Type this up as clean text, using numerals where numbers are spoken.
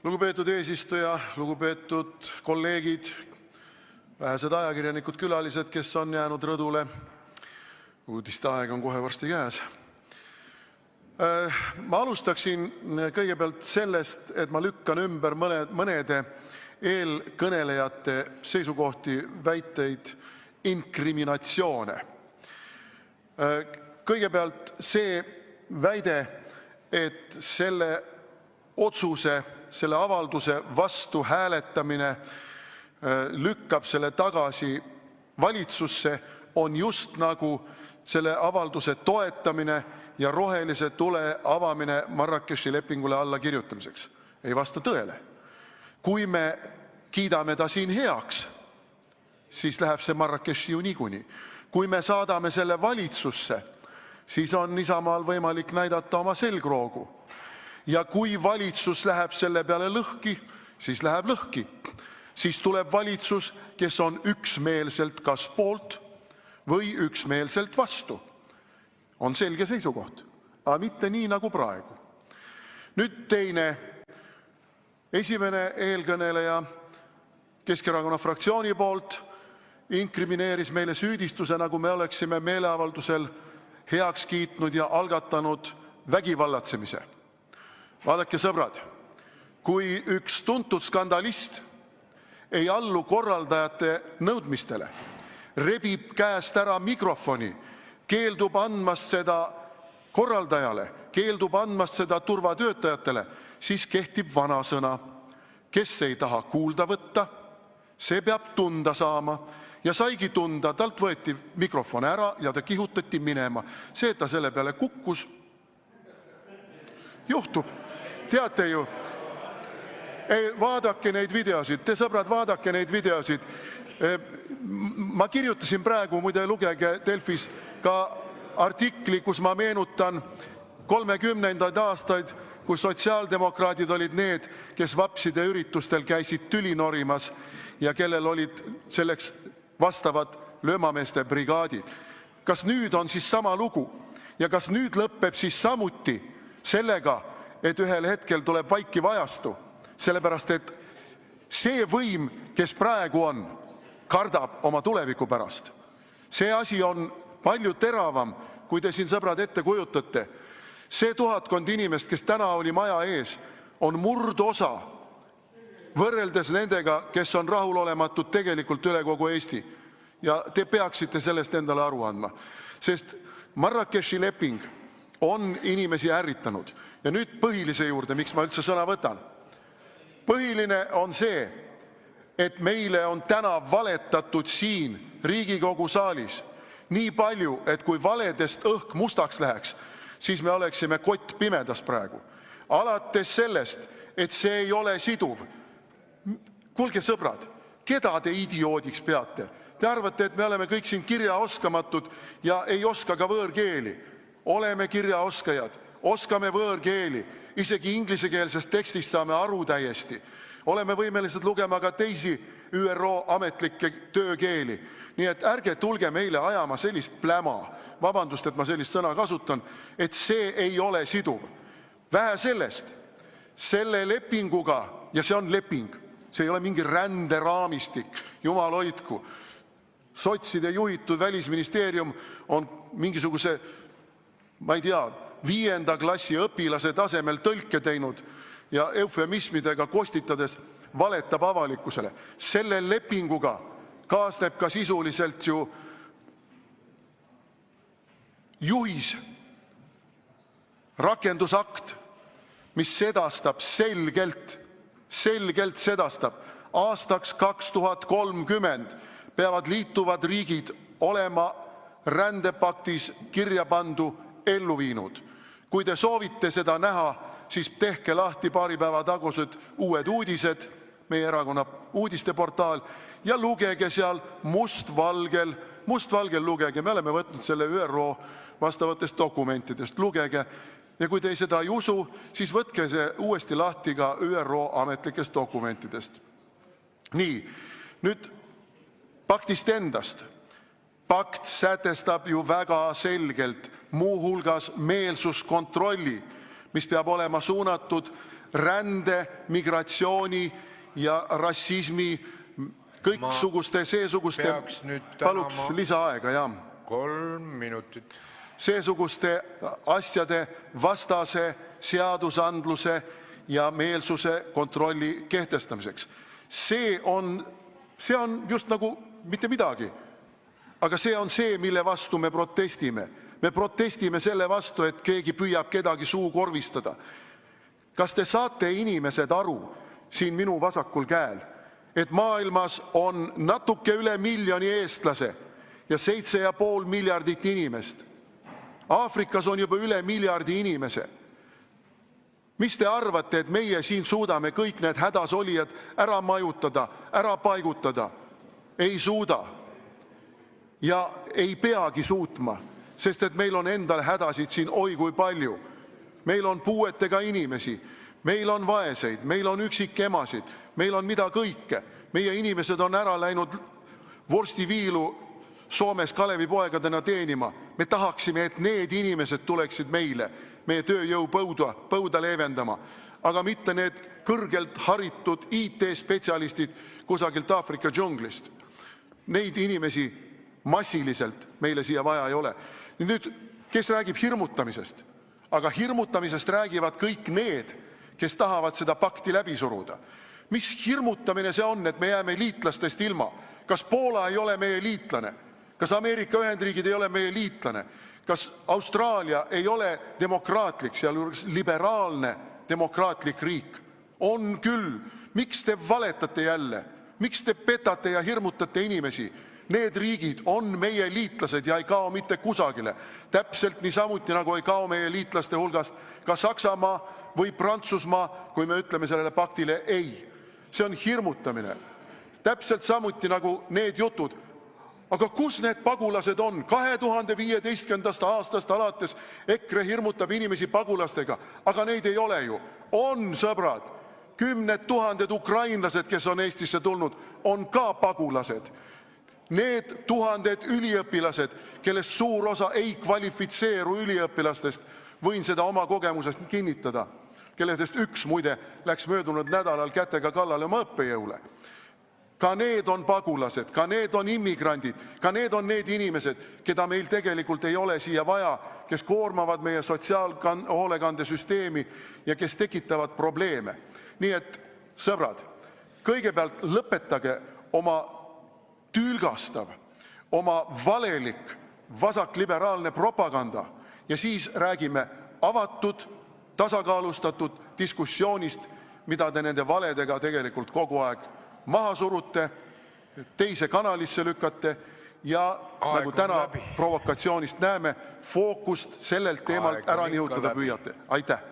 Lugupeetud eesistuja, lugupeetud kolleegid, vähesed ajakirjanikud, külalised, kes on jäänud rõdule. Uudiste aeg on kohe varsti käes. Ma alustaksin kõigepealt sellest, et ma lükkan ümber mõnede eelkõnelejate seisukohti, väiteid, inkriminatsioone. Kõigepealt see väide, et selle otsuse, selle avalduse vastu hääletamine lükkab selle tagasi valitsusse, on just nagu selle avalduse toetamine ja rohelise tule avamine Marrakechi lepingule allakirjutamiseks. Ei vasta tõele. Kui me kiidame ta siin heaks, siis läheb see Marrakechi ju niikuinii. Kui me saadame selle valitsusse, siis on Isamaal võimalik näidata oma selgroogu. Ja kui valitsus läheb selle peale lõhki, siis läheb lõhki. Siis tuleb valitsus, kes on üksmeelselt kas poolt või üksmeelselt vastu. On selge seisukoht, aga mitte nii nagu praegu. Nüüd teine, esimene eelkõneleja Keskerakonna fraktsiooni poolt inkrimineeris meile süüdistuse, nagu me oleksime meeleavaldusel heaks kiitnud ja algatanud vägivallatsemise. Vaadake, sõbrad, kui üks tuntud skandalist ei allu korraldajate nõudmistele, rebib käest ära mikrofoni, keeldub andmast seda korraldajale, keeldub andmast seda turvatöötajatele, siis kehtib vanasõna. Kes ei taha kuulda võtta, see peab tunda saama. Ja saigi tunda, talt võeti mikrofon ära ja ta kihutati minema. See, et ta selle peale kukkus, juhtub. Teate ju, vaadake neid videosid, te sõbrad, vaadake neid videosid. Ma kirjutasin praegu, muide lugege Delfis ka artikli, kus ma meenutan 30. aastaid, kui sotsiaaldemokraadid olid need, kes vapside üritustel käisid tüli norimas ja kellel olid selleks vastavad löömameeste brigaadid. Kas nüüd on siis sama lugu ja kas nüüd lõpeb siis samuti sellega, et ühel hetkel tuleb vaikiv ajastu, sellepärast et see võim, kes praegu on, kardab oma tuleviku pärast. See asi on palju teravam, kui te siin, sõbrad, ette kujutate. See 1000 inimest, kes täna oli maja ees, on murdosa võrreldes nendega, kes on rahulolematud tegelikult üle kogu Eesti. Ja te peaksite sellest endale aru andma, sest Marrakechi leping on inimesi ärritanud. Ja nüüd põhilise juurde, miks ma üldse sõna võtan. Põhiline on see, et meile on täna valetatud siin Riigikogu saalis nii palju, et kui valedest õhk mustaks läheks, siis me oleksime kott pimedas praegu. Alates sellest, et see ei ole siduv. Kuulge, sõbrad, keda te idioodiks peate? Te arvate, et me oleme kõik siin kirjaoskamatud ja ei oska ka võõrkeeli. Oleme kirjaoskajad, oskame võõrkeeli, isegi inglisekeelsest tekstist saame aru täiesti. Oleme võimelised lugema ka teisi ÜRO ametlikke töökeeli. Nii et ärge tulge meile ajama sellist pläma, vabandust, et ma sellist sõna kasutan, et see ei ole siduv. Vähe sellest, selle lepinguga, ja see on leping, see ei ole mingi ränderaamistik, jumal hoidku. Sotside juhitud välisministeerium on mingisuguse, ma ei tea, 5. klassi õpilase tasemel tõlke teinud ja eufemismidega kostitades valetab avalikkusele. Selle lepinguga kaasneb ka sisuliselt ju juhis, rakendusakt, mis sedastab selgelt sedastab. Aastaks 2030 peavad liituvad riigid olema rändepaktis kirja pandu ellu viinud. Kui te soovite seda näha, siis tehke lahti paari päeva tagused Uued Uudised, meie erakonna uudisteportaal, ja lugege seal mustvalgel lugege, me oleme võtnud selle ÜRO vastavatest dokumentidest, lugege. Ja kui te seda ei usu, siis võtke see uuesti lahti ka ÜRO ametlikest dokumentidest. Nii, nüüd paktist endast. Pakt sätestab ju väga selgelt muuhulgas meelsuskontrolli, mis peab olema suunatud rände, migratsiooni ja rassismi, kõiksuguste seesuguste, paluks lisaaega, jah. 3 minutit. Seesuguste asjade vastase seadusandluse ja meelsuse kontrolli kehtestamiseks. See on just nagu mitte midagi. Aga see on see, mille vastu me protestime. Me protestime selle vastu, et keegi püüab kedagi suu korvistada. Kas te saate inimesed aru siin minu vasakul käel, et maailmas on natuke üle miljoni eestlase ja 7,5 miljardit inimest? Aafrikas on juba üle miljardi inimese. Mis te arvate, et meie siin suudame kõik need hädas olijad ära majutada, ära paigutada? Ei suuda. Ja ei peagi suutma, sest et meil on endal hädasid siin oi kui palju. Meil on puuetega inimesi, meil on vaeseid, meil on üksikemasid, meil on mida kõike. Meie inimesed on ära läinud vorstiviilu Soomes Kalevipoegadena teenima. Me tahaksime, et need inimesed tuleksid meile, meie tööjõupõuda leevendama, aga mitte need kõrgelt haritud IT-spetsialistid kusagilt Aafrika džunglist. Neid inimesi massiliselt meile siia vaja ei ole. Nüüd, kes räägib hirmutamisest? Aga hirmutamisest räägivad kõik need, kes tahavad seda pakti läbi suruda. Mis hirmutamine see on, et me jääme liitlastest ilma? Kas Poola ei ole meie liitlane? Kas Ameerika Ühendriigid ei ole meie liitlane? Kas Austraalia ei ole demokraatlik, sealjuures liberaalne demokraatlik riik? On küll. Miks te valetate jälle? Miks te petate ja hirmutate inimesi? Need riigid on meie liitlased ja ei kao mitte kusagile. Täpselt niisamuti, nagu ei kao meie liitlaste hulgast ka Saksamaa või Prantsusmaa, kui me ütleme sellele paktile ei. See on hirmutamine. Täpselt samuti nagu need jutud. Aga kus need pagulased on? 2015. aastast alates EKRE hirmutab inimesi pagulastega, aga neid ei ole ju. On, sõbrad, 10 000 ukrainlased, kes on Eestisse tulnud, on ka pagulased. Need tuhanded üliõpilased, kellest suur osa ei kvalifitseeru üliõpilastest, võin seda oma kogemusest kinnitada, kelledest üks muide läks möödunud nädalal kätega kallale oma õppejõule. Ka need on pagulased, ka need on immigrandid, ka need on need inimesed, keda meil tegelikult ei ole siia vaja, kes koormavad meie sotsiaalhoolekandesüsteemi ja kes tekitavad probleeme. Nii et, sõbrad, kõigepealt lõpetage oma tülgastav, oma valelik, vasakliberaalne propaganda ja siis räägime avatud, tasakaalustatud diskussioonist, mida te nende valedega tegelikult kogu aeg maha surute, teise kanalisse lükkate ja nagu täna provokatsioonist näeme, fookust sellelt teemalt ära nihutada püüate. Aitäh!